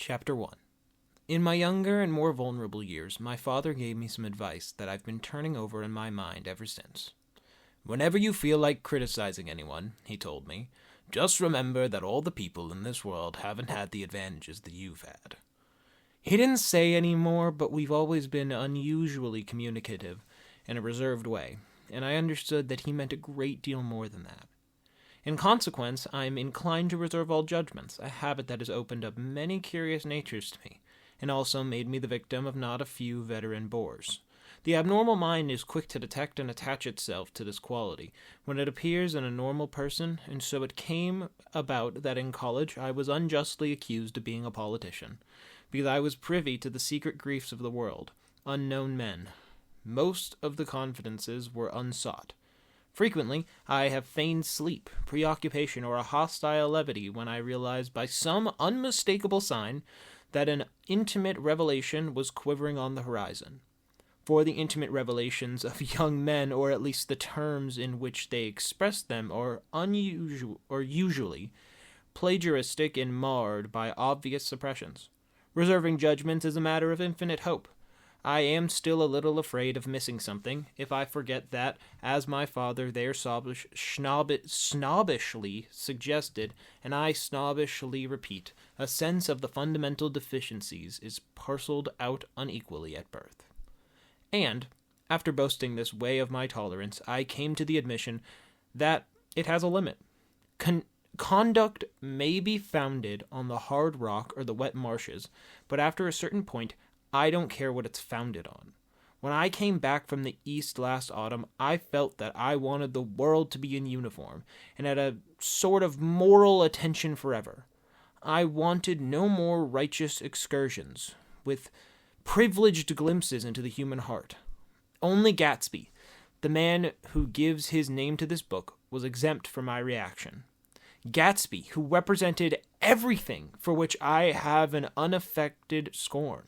Chapter 1. In my younger and more vulnerable years, my father gave me some advice that I've been turning over in my mind ever since. Whenever you feel like criticizing anyone, he told me, just remember that all the people in this world haven't had the advantages that you've had. He didn't say any more, but we've always been unusually communicative in a reserved way, and I understood that he meant a great deal more than that. In consequence, I'm inclined to reserve all judgments, a habit that has opened up many curious natures to me, and also made me the victim of not a few veteran bores. The abnormal mind is quick to detect and attach itself to this quality when it appears in a normal person, and so it came about that in college I was unjustly accused of being a politician, because I was privy to the secret griefs of the world, unknown men. Most of the confidences were unsought. Frequently, I have feigned sleep, preoccupation, or a hostile levity when I realized by some unmistakable sign that an intimate revelation was quivering on the horizon. For the intimate revelations of young men, or at least the terms in which they express them, are usually plagiaristic and marred by obvious suppressions. Reserving judgments is a matter of infinite hope. I am still a little afraid of missing something if I forget that, as my father there snobbishly suggested, and I snobbishly repeat, a sense of the fundamental deficiencies is parceled out unequally at birth. And, after boasting this way of my tolerance, I came to the admission that it has a limit. Conduct may be founded on the hard rock or the wet marshes, but after a certain point, I don't care what it's founded on. When I came back from the East last autumn, I felt that I wanted the world to be in uniform, and at a sort of moral attention forever. I wanted no more righteous excursions, with privileged glimpses into the human heart. Only Gatsby, the man who gives his name to this book, was exempt from my reaction. Gatsby, who represented everything for which I have an unaffected scorn.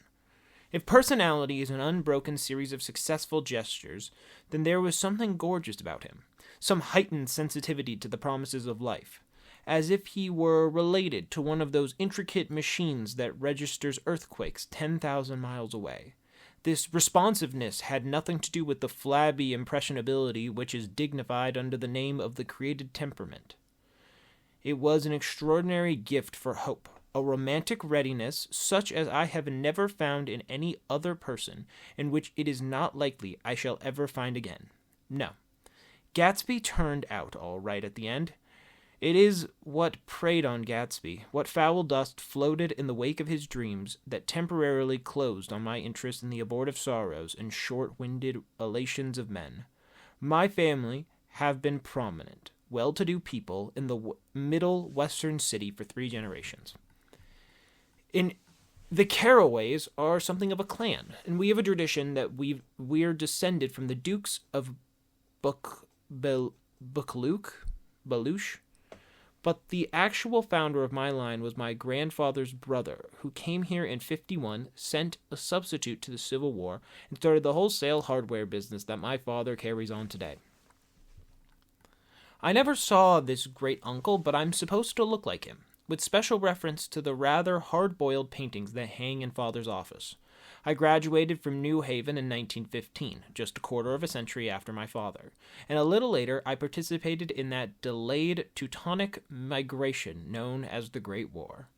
If personality is an unbroken series of successful gestures, then there was something gorgeous about him, some heightened sensitivity to the promises of life, as if he were related to one of those intricate machines that registers earthquakes 10,000 miles away. This responsiveness had nothing to do with the flabby impressionability which is dignified under the name of the created temperament. It was an extraordinary gift for hope, a romantic readiness such as I have never found in any other person, and which it is not likely I shall ever find again. No. Gatsby turned out all right at the end. It is what preyed on Gatsby, what foul dust floated in the wake of his dreams, that temporarily closed on my interest in the abortive sorrows and short-winded elations of men. My family have been prominent, well-to-do people in the middle western city for 3 generations. The Carraways are something of a clan, and we have a tradition that we're descended from the Dukes of Baluch, but the actual founder of my line was my grandfather's brother, who came here in 51, sent a substitute to the Civil War, and started the wholesale hardware business that my father carries on today. I never saw this great uncle, but I'm supposed to look like him, with special reference to the rather hard-boiled paintings that hang in Father's office. I graduated from New Haven in 1915, just a quarter of a century after my father, and a little later I participated in that delayed Teutonic migration known as the Great War.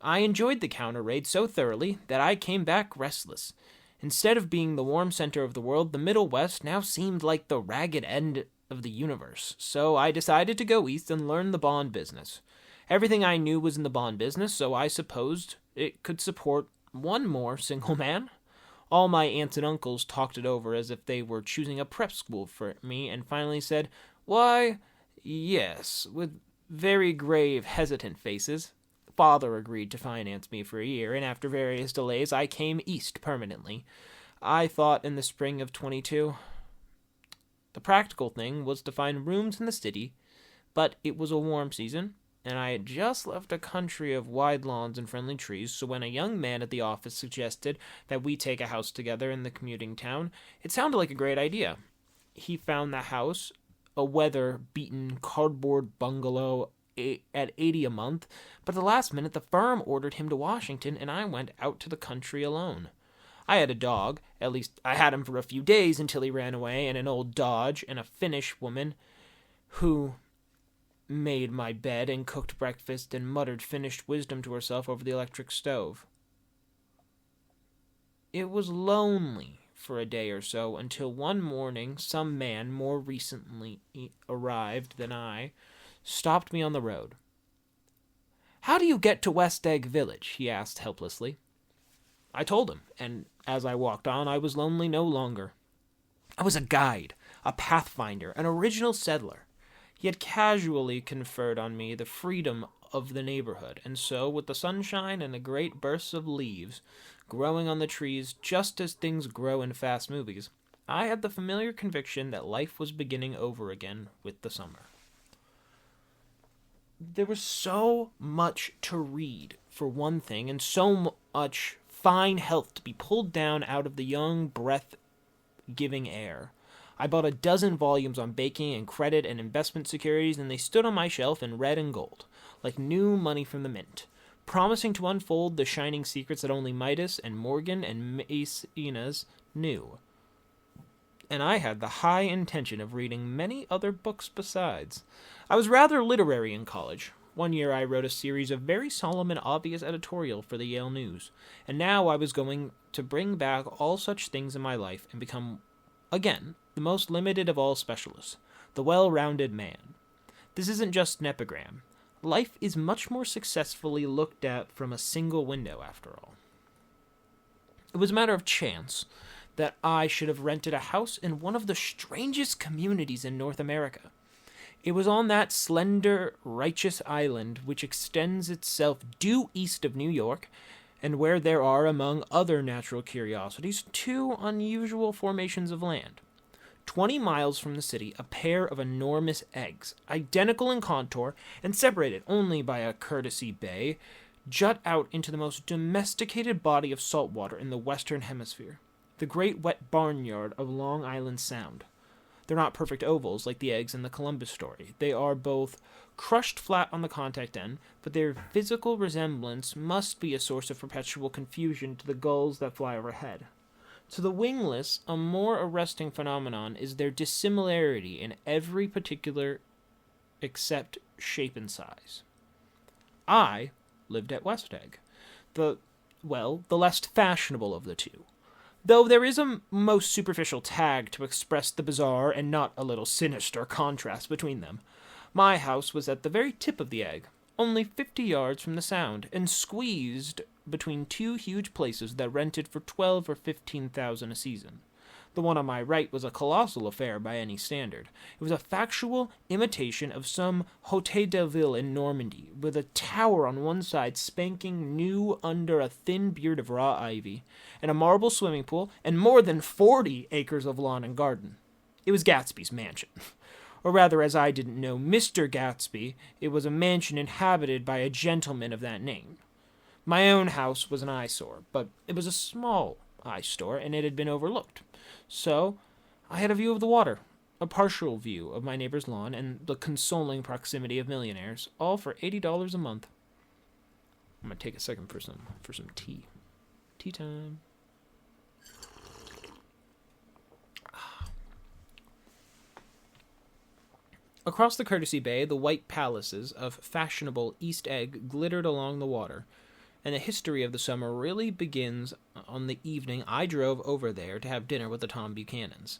I enjoyed the counter-raid so thoroughly that I came back restless. Instead of being the warm center of the world, the Middle West now seemed like the ragged end of the universe, so I decided to go east and learn the bond business. Everything I knew was in the bond business, so I supposed it could support one more single man. All my aunts and uncles talked it over as if they were choosing a prep school for me, and finally said, "Why, yes," with very grave, hesitant faces. Father agreed to finance me for a year, and after various delays, I came east permanently. I thought in the spring of 22. The practical thing was to find rooms in the city, but it was a warm season, and I had just left a country of wide lawns and friendly trees, so when a young man at the office suggested that we take a house together in the commuting town, it sounded like a great idea. He found the house, a weather-beaten cardboard bungalow at 80 a month, but at the last minute the firm ordered him to Washington, and I went out to the country alone. I had a dog, at least I had him for a few days until he ran away, and an old Dodge, and a Finnish woman who made my bed and cooked breakfast and muttered Finnish wisdom to herself over the electric stove. It was lonely for a day or so until one morning some man more recently arrived than I stopped me on the road. "How do you get to West Egg Village?" he asked helplessly. I told him, and as I walked on, I was lonely no longer. I was a guide, a pathfinder, an original settler. He had casually conferred on me the freedom of the neighborhood, and so, with the sunshine and the great bursts of leaves growing on the trees just as things grow in fast movies, I had the familiar conviction that life was beginning over again with the summer. There was so much to read, for one thing, and so much fine health to be pulled down out of the young, breath-giving air. I bought a dozen volumes on baking and credit and investment securities, and they stood on my shelf in red and gold, like new money from the mint, promising to unfold the shining secrets that only Midas and Morgan and Maecenas knew. And I had the high intention of reading many other books besides. I was rather literary in college. One year I wrote a series of very solemn and obvious editorial for the Yale News, and now I was going to bring back all such things in my life and become, again, the most limited of all specialists, the well-rounded man. This isn't just an epigram. Life is much more successfully looked at from a single window, after all. It was a matter of chance that I should have rented a house in one of the strangest communities in North America. It was on that slender, righteous island which extends itself due east of New York, and where there are, among other natural curiosities, two unusual formations of land. 20 miles from the city, a pair of enormous eggs, identical in contour and separated only by a courtesy bay, jut out into the most domesticated body of salt water in the Western Hemisphere, the great wet barnyard of Long Island Sound. They're not perfect ovals like the eggs in the Columbus story. They are both crushed flat on the contact end, but their physical resemblance must be a source of perpetual confusion to the gulls that fly overhead. To the wingless, a more arresting phenomenon is their dissimilarity in every particular except shape and size. I lived at West Egg, the less fashionable of the two, though there is a most superficial tag to express the bizarre and not a little sinister contrast between them. My house was at the very tip of the egg, only 50 yards from the Sound, and squeezed between two huge places that rented for $12,000 or $15,000 a season. The one on my right was a colossal affair by any standard. It was a factual imitation of some Hôtel de Ville in Normandy, with a tower on one side spanking new under a thin beard of raw ivy, and a marble swimming pool, and more than 40 acres of lawn and garden. It was Gatsby's mansion. Or rather, as I didn't know Mr. Gatsby, it was a mansion inhabited by a gentleman of that name. My own house was an eyesore, but it was a small eyesore, and it had been overlooked. So I had a view of the water, a partial view of my neighbor's lawn, and the consoling proximity of millionaires, all for $80 a month. I'm going to take a second for some tea. Tea time. Across the Courtesy Bay, the white palaces of fashionable East Egg glittered along the water, and the history of the summer really begins on the evening I drove over there to have dinner with the Tom Buchanans.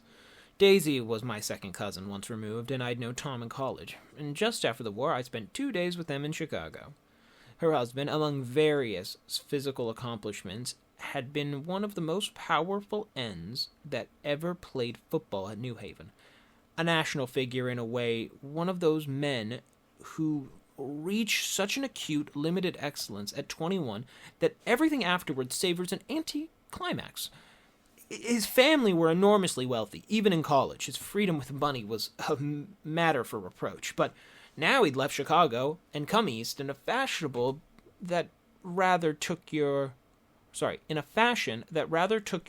Daisy was my second cousin once removed, and I'd known Tom in college, and just after the war I spent 2 days with them in Chicago. Her husband, among various physical accomplishments, had been one of the most powerful ends that ever played football at New Haven. A national figure in a way, one of those men who reach such an acute, limited excellence at 21 that everything afterwards savors an anti-climax. His family were enormously wealthy, even in college. His freedom with money was a matter for reproach. But now he'd left Chicago and come east in a fashion that rather took your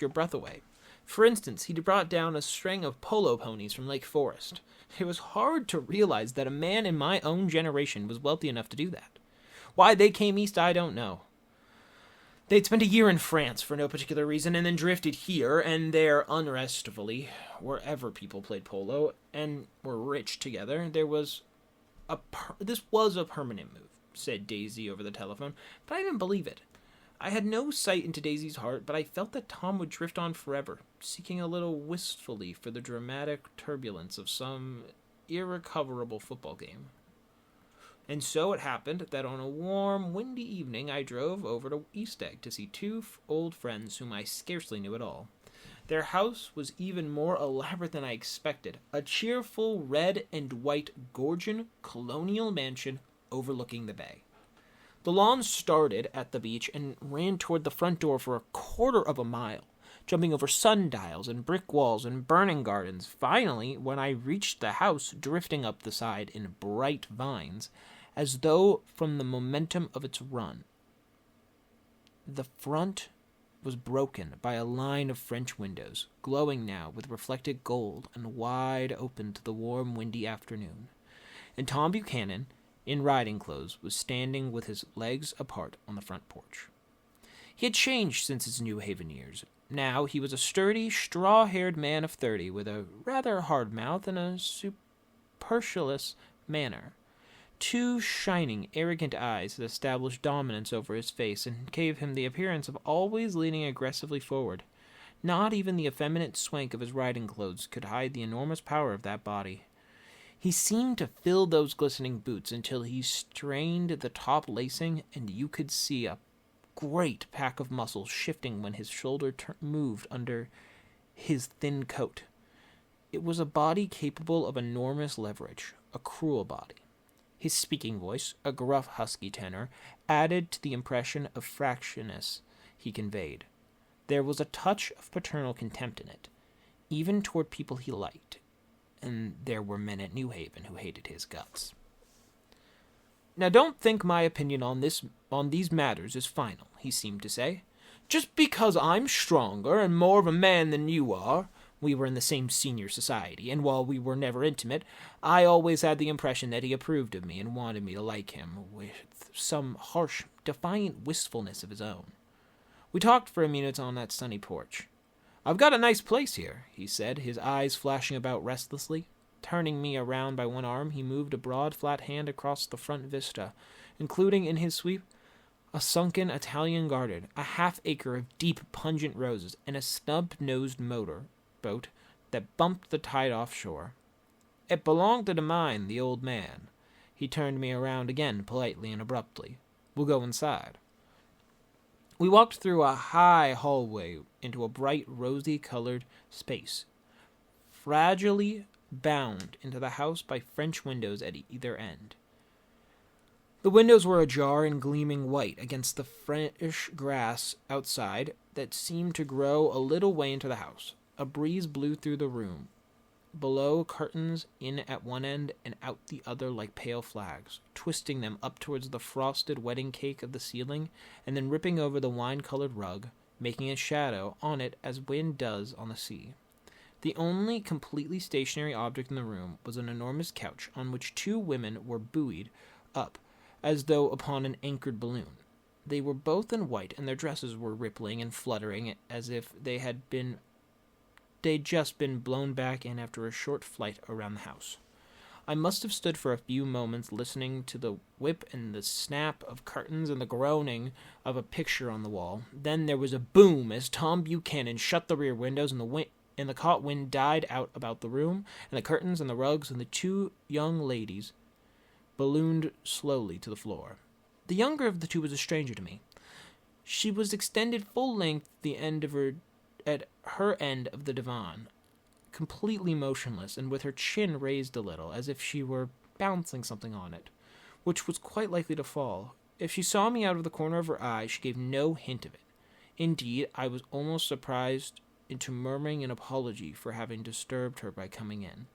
breath away. For instance, he brought down a string of polo ponies from Lake Forest. It was hard to realize that a man in my own generation was wealthy enough to do that. Why they came east, I don't know. They'd spent a year in France for no particular reason, and then drifted here and there unrestively, wherever people played polo, and were rich together. This was a permanent move, said Daisy over the telephone, but I didn't believe it. I had no sight into Daisy's heart, but I felt that Tom would drift on forever, seeking a little wistfully for the dramatic turbulence of some irrecoverable football game. And so it happened that on a warm, windy evening I drove over to East Egg to see two old friends whom I scarcely knew at all. Their house was even more elaborate than I expected, a cheerful red and white Georgian colonial mansion overlooking the bay. The lawn started at the beach and ran toward the front door for a quarter of a mile, jumping over sundials and brick walls and burning gardens. Finally, when I reached the house, drifting up the side in bright vines, as though from the momentum of its run. The front was broken by a line of French windows, glowing now with reflected gold and wide open to the warm, windy afternoon. And Tom Buchanan, in riding clothes, was standing with his legs apart on the front porch. He had changed since his New Haven years. Now he was a sturdy, straw-haired man of 30, with a rather hard mouth and a supercilious manner. Two shining, arrogant eyes that established dominance over his face and gave him the appearance of always leaning aggressively forward. Not even the effeminate swank of his riding clothes could hide the enormous power of that body. He seemed to fill those glistening boots until he strained the top lacing, and you could see a great pack of muscles shifting when his shoulder moved under his thin coat. It was a body capable of enormous leverage, a cruel body. His speaking voice, a gruff, husky tenor, added to the impression of fractiousness he conveyed. There was a touch of paternal contempt in it, even toward people he liked, and there were men at New Haven who hated his guts. Now don't think my opinion on these matters is final, he seemed to say. Just because I'm stronger and more of a man than you are. We were in the same senior society, and while we were never intimate, I always had the impression that he approved of me and wanted me to like him, with some harsh, defiant wistfulness of his own. We talked for a minute on that sunny porch. "I've got a nice place here," he said, his eyes flashing about restlessly. Turning me around by one arm, he moved a broad, flat hand across the front vista, including in his sweep a sunken Italian garden, a half-acre of deep, pungent roses, and a snub-nosed motor-boat that bumped the tide offshore. It belonged to the mine, the old man. He turned me around again, politely and abruptly. "We'll go inside." We walked through a high hallway into a bright, rosy-colored space, fragilely bound into the house by French windows at either end. The windows were ajar and gleaming white against the fresh grass outside that seemed to grow a little way into the house. A breeze blew through the room. Below, curtains in at one end and out the other like pale flags, twisting them up towards the frosted wedding cake of the ceiling, and then ripping over the wine-colored rug, making a shadow on it as wind does on the sea. The only completely stationary object in the room was an enormous couch on which two women were buoyed up, as though upon an anchored balloon. They were both in white, and their dresses were rippling and fluttering as if they'd just been blown back in after a short flight around the house. I must have stood for a few moments listening to the whip and the snap of curtains and the groaning of a picture on the wall. Then there was a boom as Tom Buchanan shut the rear windows, and the caught wind died out about the room, and the curtains and the rugs, and the two young ladies ballooned slowly to the floor. The younger of the two was a stranger to me. She was extended full length at her end of the divan, completely motionless, and with her chin raised a little, as if she were balancing something on it, which was quite likely to fall. If she saw me out of the corner of her eye, she gave no hint of it. Indeed, I was almost surprised into murmuring an apology for having disturbed her by coming in.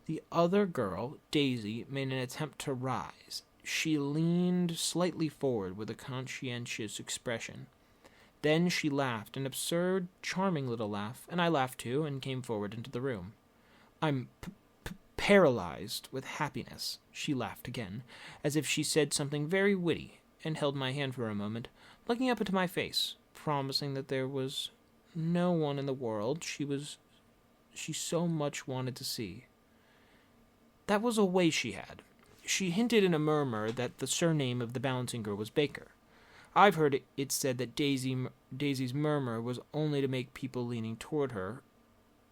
The other girl, Daisy, made an attempt to rise. She leaned slightly forward with a conscientious expression. Then she laughed, an absurd, charming little laugh, and I laughed too, and came forward into the room. I'm paralyzed with happiness, she laughed again, as if she said something very witty, and held my hand for a moment, looking up into my face, promising that there was no one in the world she so much wanted to see. That was a way she had. She hinted in a murmur that the surname of the balancing girl was Baker. I've heard it said that Daisy's murmur was only to make people leaning toward her,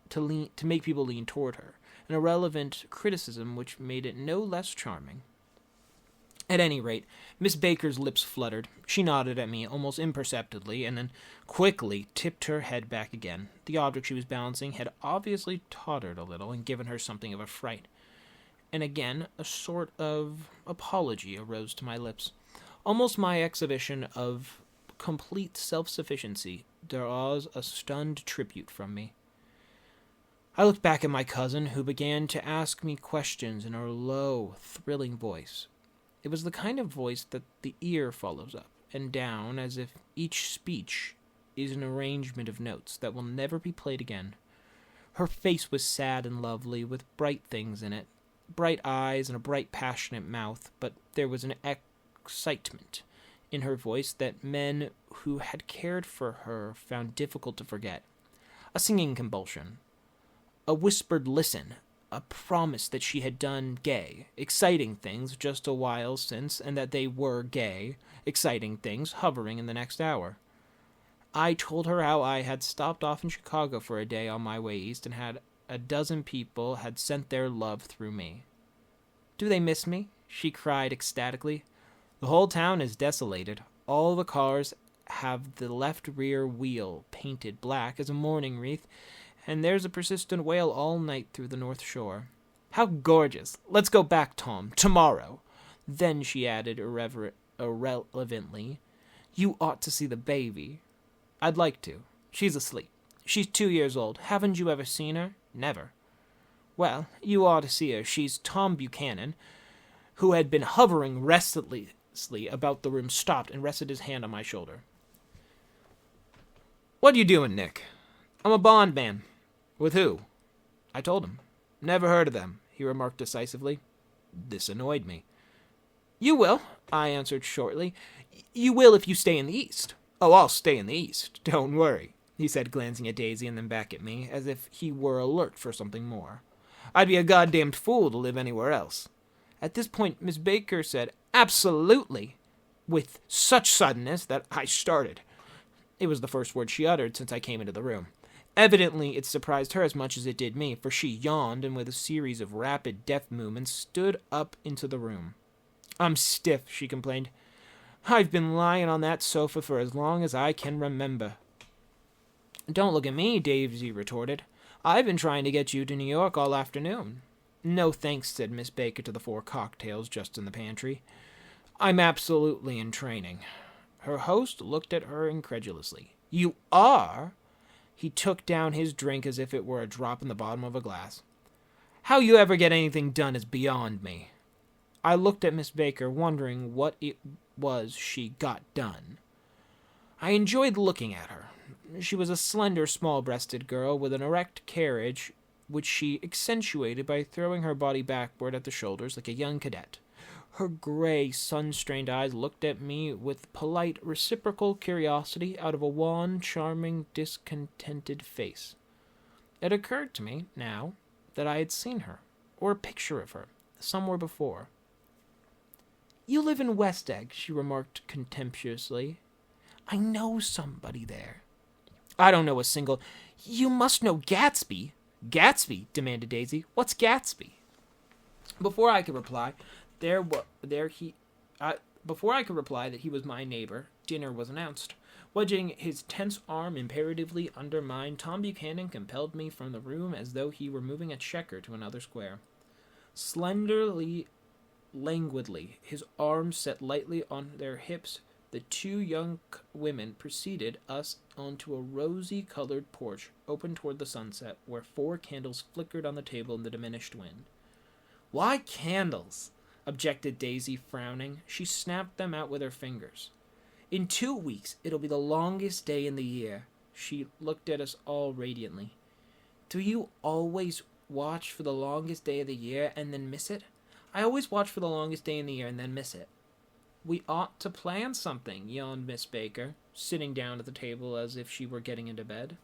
to make people lean toward her, an irrelevant criticism which made it no less charming. At any rate, Miss Baker's lips fluttered. She nodded at me almost imperceptibly, and then quickly tipped her head back again. The object she was balancing had obviously tottered a little and given her something of a fright. And again a sort of apology arose to my lips. Almost my exhibition of complete self-sufficiency draws a stunned tribute from me. I looked back at my cousin, who began to ask me questions in a low, thrilling voice. It was the kind of voice that the ear follows up and down, as if each speech is an arrangement of notes that will never be played again. Her face was sad and lovely, with bright things in it, bright eyes and a bright, passionate mouth, but there was an excitement in her voice that men who had cared for her found difficult to forget. A singing convulsion, a whispered listen, a promise that she had done gay, exciting things just a while since, and that they were gay, exciting things hovering in the next hour. I told her how I had stopped off in Chicago for a day on my way east, and had a dozen people had sent their love through me. Do they miss me? She cried ecstatically. The whole town is desolated. All the cars have the left rear wheel painted black as a mourning wreath, and there's a persistent wail all night through the North Shore. How gorgeous! Let's go back, Tom, tomorrow. Then she added irrelevantly, you ought to see the baby. I'd like to. She's asleep. She's 2 years old. Haven't you ever seen her? Never. Well, you ought to see her. She's Tom Buchanan, who had been hovering restlessly about the room, stopped and rested his hand on my shoulder. What you doing, Nick? I'm a bond man. With who? I told him. Never heard of them, he remarked decisively. This annoyed me. You will, I answered shortly. You will if you stay in the East. Oh, I'll stay in the East. Don't worry, he said, glancing at Daisy and then back at me, as if he were alert for something more. I'd be a goddamned fool to live anywhere else. At this point, Miss Baker said, absolutely, with such suddenness that I started. It was the first word she uttered since I came into the room. Evidently, it surprised her as much as it did me, for she yawned and with a series of rapid, deft movements stood up into the room. I'm stiff, she complained. I've been lying on that sofa for as long as I can remember. Don't look at me, Daisy retorted. I've been trying to get you to New York all afternoon. No thanks, said Miss Baker to the 4 cocktails just in the pantry. I'm absolutely in training. Her host looked at her incredulously. You are? He took down his drink as if it were a drop in the bottom of a glass. How you ever get anything done is beyond me. I looked at Miss Baker, wondering what it was she got done. I enjoyed looking at her. She was a slender, small-breasted girl with an erect carriage, which she accentuated by throwing her body backward at the shoulders like a young cadet. Her gray, sun-strained eyes looked at me with polite, reciprocal curiosity out of a wan, charming, discontented face. It occurred to me, now, that I had seen her, or a picture of her, somewhere before. You live in West Egg, she remarked contemptuously. I know somebody there. I don't know a single... You must know Gatsby. Gatsby, demanded Daisy. What's Gatsby? Before I could reply that he was my neighbor, dinner was announced. Wedging his tense arm imperatively under mine, Tom Buchanan compelled me from the room as though he were moving a checker to another square. Slenderly, languidly, his arms set lightly on their hips, the 2 young women preceded us onto a rosy-colored porch open toward the sunset, where 4 candles flickered on the table in the diminished wind. Why candles? Objected Daisy, frowning. She snapped them out with her fingers. In 2 weeks, it'll be the longest day in the year. She looked at us all radiantly. Do you always watch for the longest day of the year and then miss it? I always watch for the longest day in the year and then miss it. We ought to plan something, yawned Miss Baker, sitting down at the table as if she were getting into bed.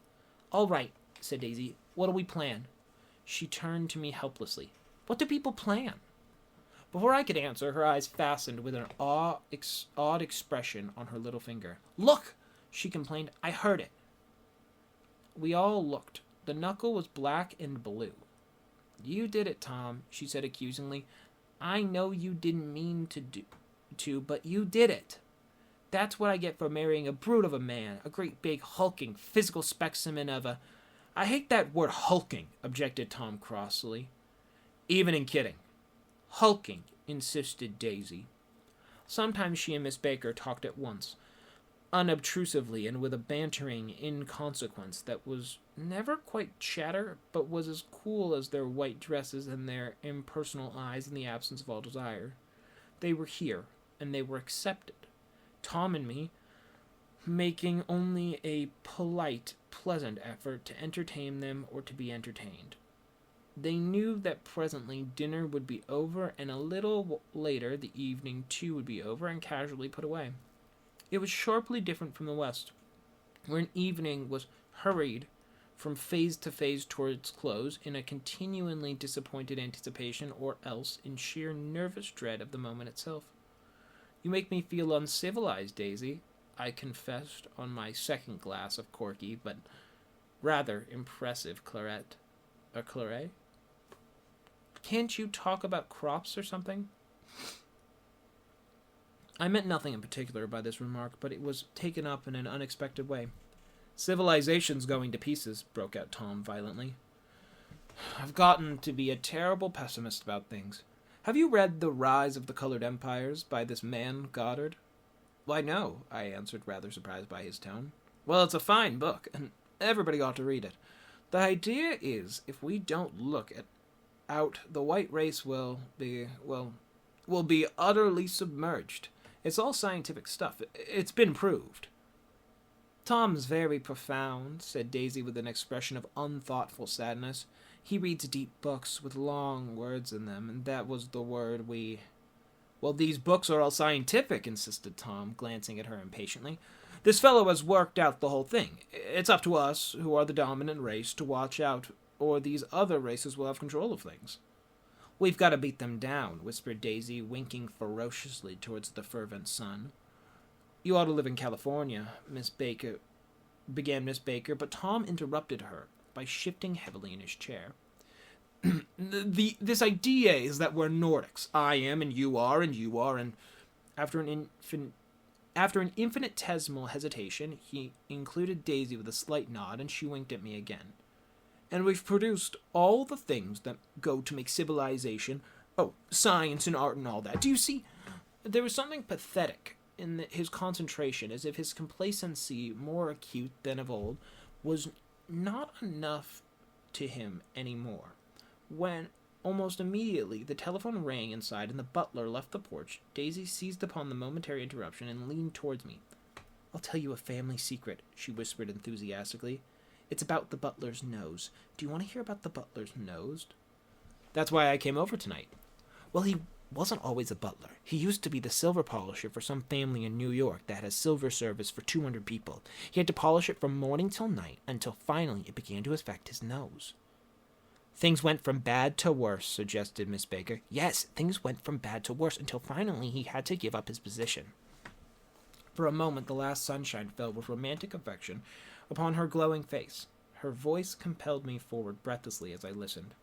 All right, said Daisy. What'll we plan? She turned to me helplessly. What do people plan? Before I could answer, her eyes fastened with an odd expression on her little finger. Look, she complained. I heard it. We all looked. The knuckle was black and blue. You did it, Tom, she said accusingly. I know you didn't mean to, but you did it. That's what I get for marrying a brute of a man, a great big hulking physical specimen of a... I hate that word hulking, objected Tom crossly. Even in kidding. Hulking, insisted Daisy. Sometimes she and Miss Baker talked at once, unobtrusively and with a bantering inconsequence that was never quite chatter, but was as cool as their white dresses and their impersonal eyes in the absence of all desire. They were here, and they were accepted. Tom and me, making only a polite, pleasant effort to entertain them or to be entertained. They knew that presently dinner would be over, and a little later the evening too would be over and casually put away. It was sharply different from the West, where an evening was hurried from phase to phase toward its close in a continually disappointed anticipation, or else in sheer nervous dread of the moment itself. You make me feel uncivilized, Daisy, I confessed on my second glass of corky but rather impressive claret. A claret? Can't you talk about crops or something? I meant nothing in particular by this remark, but it was taken up in an unexpected way. Civilization's going to pieces, broke out Tom violently. I've gotten to be a terrible pessimist about things. Have you read The Rise of the Colored Empires by this man, Goddard? Why, no, I answered, rather surprised by his tone. Well, it's a fine book, and everybody ought to read it. The idea is, if we don't look out, the white race will be utterly submerged. It's all scientific stuff. It's been proved. Tom's very profound, said Daisy with an expression of unthoughtful sadness. He reads deep books with long words in them, and that was the word we... Well, these books are all scientific, insisted Tom, glancing at her impatiently. This fellow has worked out the whole thing. It's up to us, who are the dominant race, to watch out, or these other races will have control of things. We've got to beat them down, whispered Daisy, winking ferociously towards the fervent sun. You ought to live in California, began Miss Baker, but Tom interrupted her by shifting heavily in his chair. This idea is that we're Nordics. I am, and you are, and after an infinitesimal hesitation, he included Daisy with a slight nod, and she winked at me again. And we've produced all the things that go to make civilization, science and art and all that. Do you see? There was something pathetic in his concentration, as if his complacency, more acute than of old, was not enough to him any more. When, almost immediately, the telephone rang inside and the butler left the porch, Daisy seized upon the momentary interruption and leaned towards me. I'll tell you a family secret, she whispered enthusiastically. It's about the butler's nose. Do you want to hear about the butler's nose? That's why I came over tonight. Well, he wasn't always a butler. He used to be the silver polisher for some family in New York that has silver service for 200 people. He had to polish it from morning till night, until finally it began to affect his nose. Things went from bad to worse, suggested Miss Baker. Yes, things went from bad to worse, until finally he had to give up his position. For a moment the last sunshine fell with romantic affection upon her glowing face. Her voice compelled me forward breathlessly as I listened.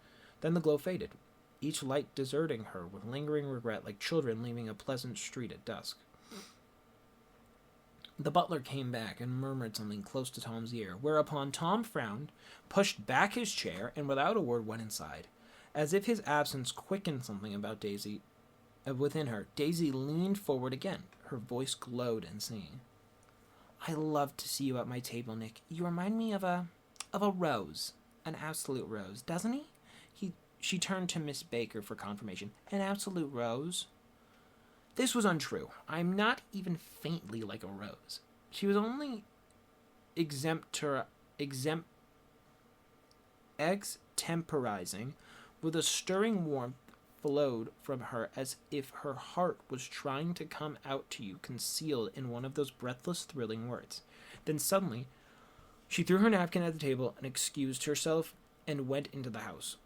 Then the glow faded, each light deserting her with lingering regret like children leaving a pleasant street at dusk. The butler came back and murmured something close to Tom's ear, whereupon Tom frowned, pushed back his chair, and without a word went inside. As if his absence quickened something about Daisy within her, Daisy leaned forward again. Her voice glowed and singing. I love to see you at my table, Nick. You remind me of a rose, an absolute rose, doesn't he? She turned to Miss Baker for confirmation. An absolute rose? This was untrue. I'm not even faintly like a rose. She was only extemporizing, with a stirring warmth flowed from her as if her heart was trying to come out to you concealed in one of those breathless, thrilling words. Then suddenly, she threw her napkin at the table and excused herself and went into the house.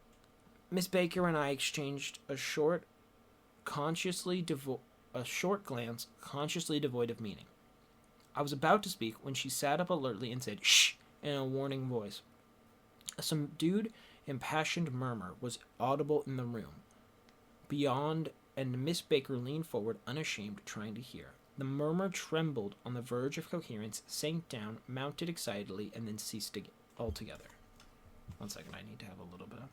Miss Baker and I exchanged a short glance, consciously devoid of meaning. I was about to speak when she sat up alertly and said, "Shh," in a warning voice. A subdued, impassioned murmur was audible in the room beyond, and Miss Baker leaned forward, unashamed, trying to hear. The murmur trembled on the verge of coherence, sank down, mounted excitedly, and then ceased altogether. 1 second, I need to have a little bit of...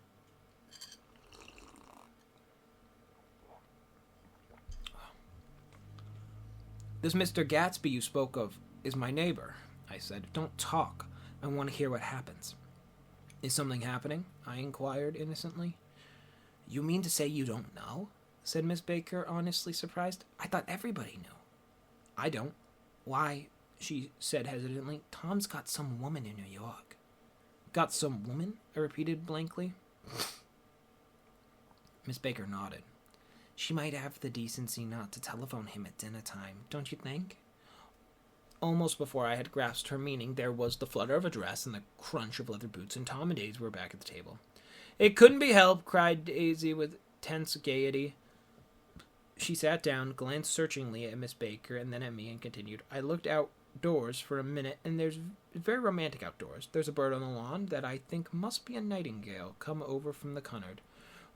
"This Mr. Gatsby you spoke of is my neighbor," I said. "Don't talk. I want to hear what happens." "Is something happening?" I inquired innocently. "You mean to say you don't know?" said Miss Baker, honestly surprised. "I thought everybody knew." "I don't." "Why," she said hesitantly, "Tom's got some woman in New York." "Got some woman?" I repeated blankly. Miss Baker nodded. "She might have the decency not to telephone him at dinner time, don't you think?" Almost before I had grasped her meaning, there was the flutter of a dress and the crunch of leather boots, and Tom and Daisy were back at the table. "It couldn't be helped," cried Daisy with tense gaiety. She sat down, glanced searchingly at Miss Baker and then at me, and continued, "I looked outdoors for a minute, and there's very romantic outdoors. There's a bird on the lawn that I think must be a nightingale come over from the Cunard,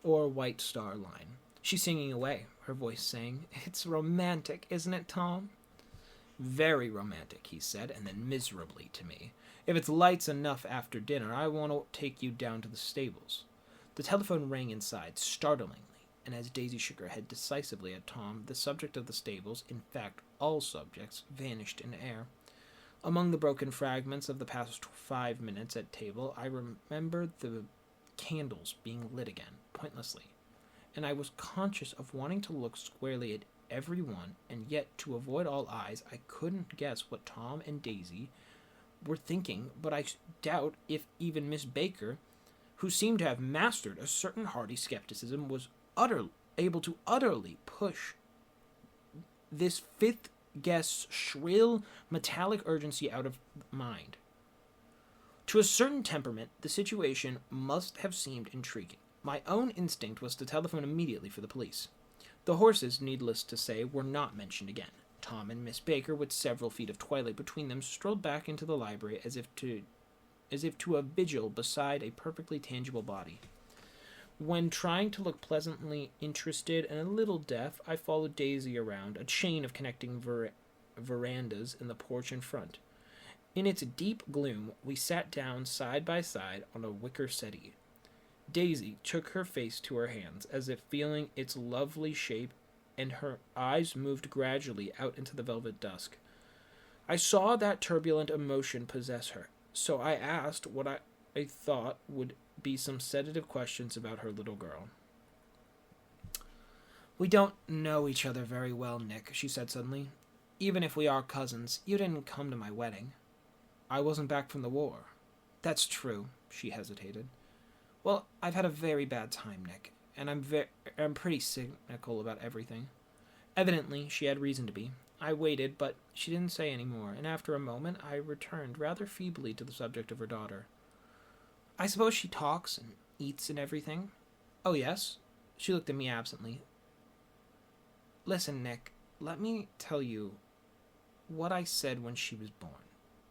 or White Star Line. She's singing away," her voice sang. "It's romantic, isn't it, Tom?" "Very romantic," he said, and then miserably to me, "If it's lights enough after dinner, I want to take you down to the stables." The telephone rang inside, startlingly, and as Daisy shook her head decisively at Tom, the subject of the stables, in fact all subjects, vanished in air. Among the broken fragments of the past 5 minutes at table, I remembered the candles being lit again, pointlessly, and I was conscious of wanting to look squarely at every one, and yet, to avoid all eyes, I couldn't guess what Tom and Daisy were thinking, but I doubt if even Miss Baker, who seemed to have mastered a certain hearty skepticism, was able to utterly push this fifth guest's shrill, metallic urgency out of mind. To a certain temperament, the situation must have seemed intriguing. My own instinct was to telephone immediately for the police. The horses, needless to say, were not mentioned again. Tom and Miss Baker, with several feet of twilight between them, strolled back into the library as if to a vigil beside a perfectly tangible body. When trying to look pleasantly interested and a little deaf, I followed Daisy around a chain of connecting verandas in the porch in front. In its deep gloom, we sat down side by side on a wicker settee. Daisy took her face to her hands, as if feeling its lovely shape, and her eyes moved gradually out into the velvet dusk. I saw that turbulent emotion possess her, so I asked what I thought would be some sedative questions about her little girl. "We don't know each other very well, Nick," she said suddenly. "Even if we are cousins, you didn't come to my wedding." "I wasn't back from the war." "That's true," she hesitated. "Well, I've had a very bad time, Nick, and I'm pretty cynical about everything." Evidently, she had reason to be. I waited, but she didn't say any more, and after a moment I returned rather feebly to the subject of her daughter. "I suppose she talks and eats and everything?" "Oh, yes." She looked at me absently. "Listen, Nick, let me tell you what I said when she was born.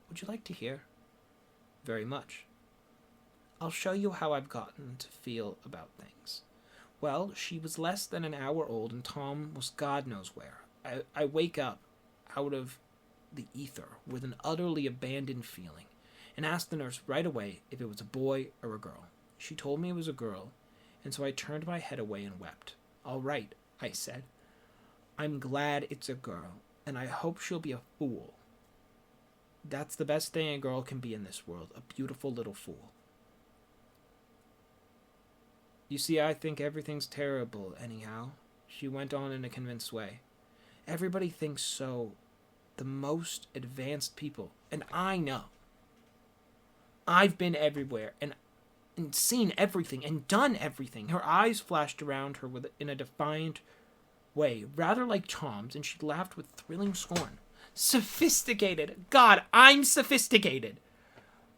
Would you like to hear?" "Very much." "I'll show you how I've gotten to feel about things. Well, she was less than an hour old, and Tom was God knows where. I wake up out of the ether with an utterly abandoned feeling, and asked the nurse right away if it was a boy or a girl. She told me it was a girl, and so I turned my head away and wept. 'All right,' I said. 'I'm glad it's a girl, and I hope she'll be a fool. That's the best thing a girl can be in this world, a beautiful little fool.' You see, I think everything's terrible, anyhow," she went on in a convinced way. Everybody thinks so. The most advanced people. And I know. I've been everywhere and seen everything and done everything. Her eyes flashed around her in a defiant way, rather like Tom's, and she laughed with thrilling scorn. Sophisticated! God, I'm sophisticated!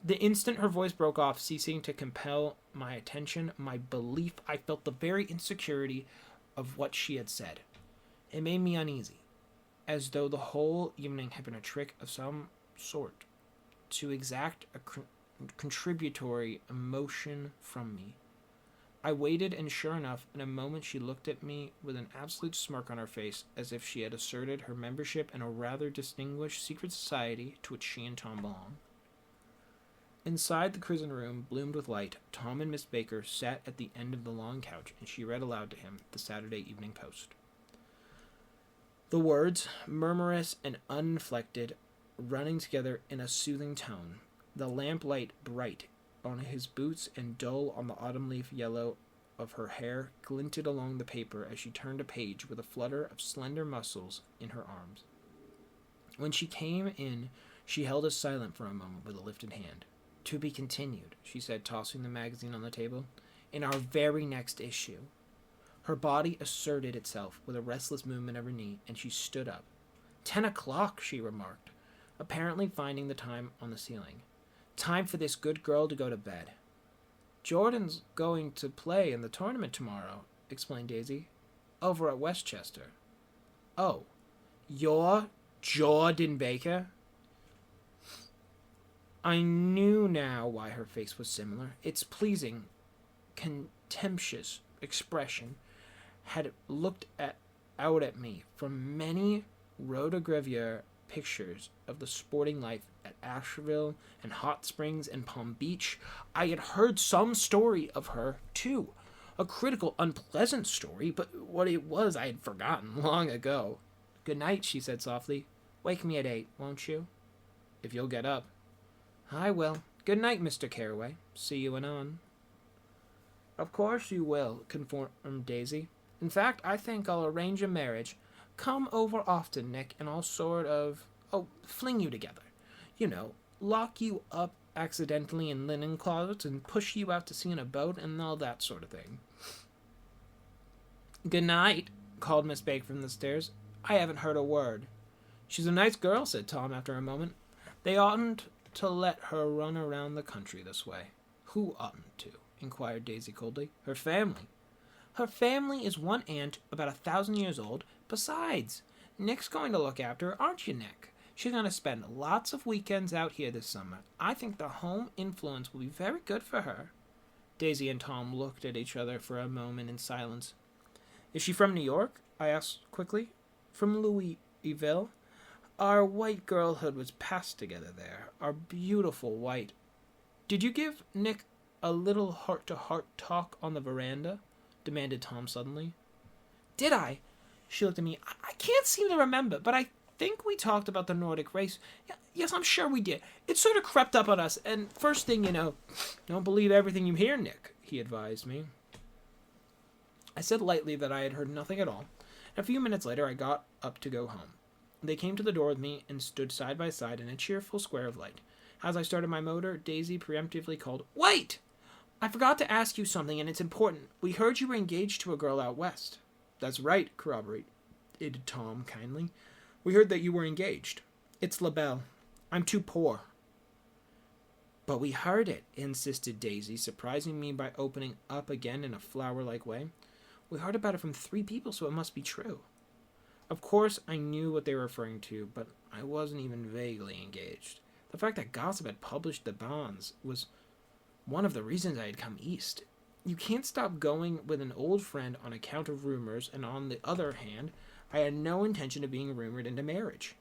The instant her voice broke off, ceasing to compel my attention, my belief, I felt the very insecurity of what she had said. It made me uneasy, as though the whole evening had been a trick of some sort to exact a contributory emotion from me. I waited, and sure enough, in a moment she looked at me with an absolute smirk on her face, as if she had asserted her membership in a rather distinguished secret society to which she and Tom belonged. Inside the prison room, bloomed with light, Tom and Miss Baker sat at the end of the long couch, and she read aloud to him the Saturday Evening Post. The words, murmurous and unflected, running together in a soothing tone, the lamplight bright on his boots and dull on the autumn leaf yellow of her hair, glinted along the paper as she turned a page with a flutter of slender muscles in her arms. When she came in, she held us silent for a moment with a lifted hand. To be continued, she said, tossing the magazine on the table, in our very next issue. Her body asserted itself with a restless movement of her knee, and she stood up. 10 o'clock, she remarked, apparently finding the time on the ceiling. Time for this good girl to go to bed. Jordan's going to play in the tournament tomorrow, explained Daisy. Over at Westchester. Oh, you're Jordan Baker? I knew now why her face was similar. Its pleasing, contemptuous expression had looked out at me from many rotogravure pictures of the sporting life at Asheville and Hot Springs and Palm Beach. I had heard some story of her, too. A critical, unpleasant story, but what it was I had forgotten long ago. Good night, she said softly. Wake me at 8, won't you? If you'll get up. I will. Good night, Mr. Carraway. See you anon. Of course you will, confirmed Daisy. In fact, I think I'll arrange a marriage. Come over often, Nick, and I'll sort of, fling you together. You know, lock you up accidentally in linen closets and push you out to sea in a boat and all that sort of thing. Good night, called Miss Baker from the stairs. I haven't heard a word. She's a nice girl, said Tom after a moment. They oughtn't to let her run around the country this way. Who oughtn't to? Inquired Daisy coldly. Her family. Her family is one aunt about 1,000 years old. Besides, Nick's going to look after her, aren't you, Nick? She's going to spend lots of weekends out here this summer. I think the home influence will be very good for her. Daisy and Tom looked at each other for a moment in silence. Is she from New York? I asked quickly. From Louisville. Our white girlhood was passed together there. Our beautiful white. Did you give Nick a little heart-to-heart talk on the veranda? Demanded Tom suddenly. Did I? She looked at me. I can't seem to remember, but I think we talked about the Nordic race. Yes, I'm sure we did. It sort of crept up on us, and first thing you know, don't believe everything you hear, Nick, he advised me. I said lightly that I had heard nothing at all. A few minutes later, I got up to go home. They came to the door with me and stood side by side in a cheerful square of light. As I started my motor, Daisy preemptively called, Wait! I forgot to ask you something, and it's important. We heard you were engaged to a girl out west. That's right, corroborated Tom kindly. We heard that you were engaged. It's LaBelle. I'm too poor. But we heard it, insisted Daisy, surprising me by opening up again in a flower-like way. We heard about it from 3 people, so it must be true. Of course, I knew what they were referring to, but I wasn't even vaguely engaged. The fact that gossip had published the bonds was one of the reasons I had come east. You can't stop going with an old friend on account of rumors, and on the other hand, I had no intention of being rumored into marriage.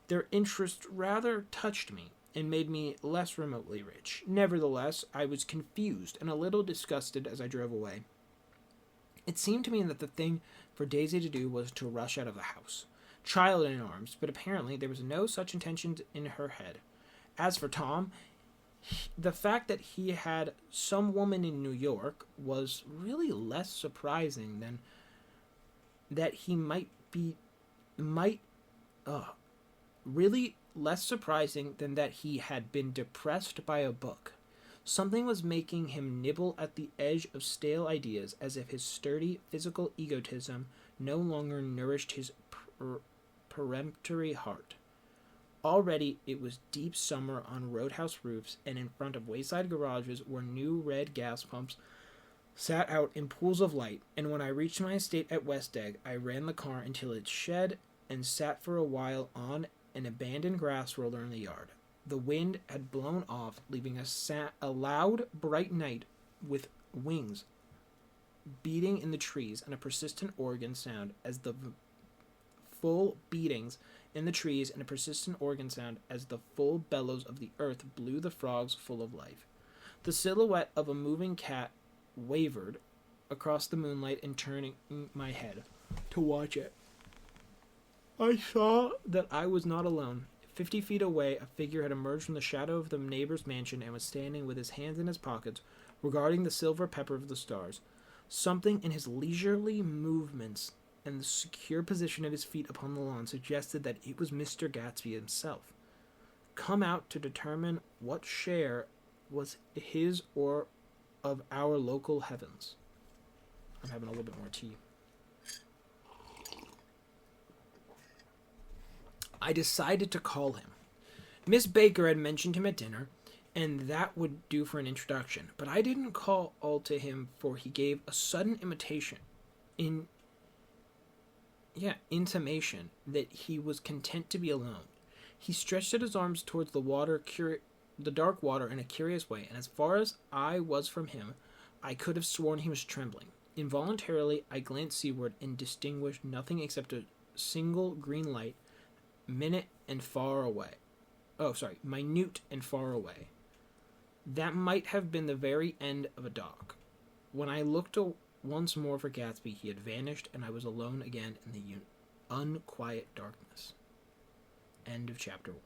Their interest rather touched me, and made me less remotely rich. Nevertheless, I was confused and a little disgusted as I drove away. It seemed to me that the thing for Daisy to do was to rush out of the house, child in arms, but apparently there was no such intention in her head. As for Tom, the fact that he had some woman in New York was really less surprising than that he might really less surprising than that he had been depressed by a book. Something was making him nibble at the edge of stale ideas, as if his sturdy physical egotism no longer nourished his peremptory heart. Already it was deep summer on roadhouse roofs, and in front of wayside garages where new red gas pumps sat out in pools of light, and when I reached my estate at West Egg, I ran the car until it shed and sat for a while on an abandoned grass roller in the yard. The wind had blown off, leaving a loud, bright night with wings beating in the trees and a persistent organ sound as the full beatings in the trees and a persistent organ sound as the full bellows of the earth blew the frogs full of life. The silhouette of a moving cat wavered across the moonlight, and turning my head to watch it, I saw that I was not alone. 50 feet away, a figure had emerged from the shadow of the neighbor's mansion and was standing with his hands in his pockets, regarding the silver pepper of the stars. Something in his leisurely movements and the secure position of his feet upon the lawn suggested that it was Mr. Gatsby himself, come out to determine what share was his or of our local heavens. I'm having a little bit more tea. I decided to call him. Miss Baker had mentioned him at dinner, and that would do for an introduction, but I didn't call all to him, for he gave a sudden intimation that he was content to be alone. He stretched out his arms towards the dark water in a curious way, and as far as I was from him, I could have sworn he was trembling. Involuntarily, I glanced seaward and distinguished nothing except a single green light, minute and far away. Minute and far away. That might have been the very end of a dock. When I looked once more for Gatsby, he had vanished, and I was alone again in the unquiet darkness. End of chapter 1.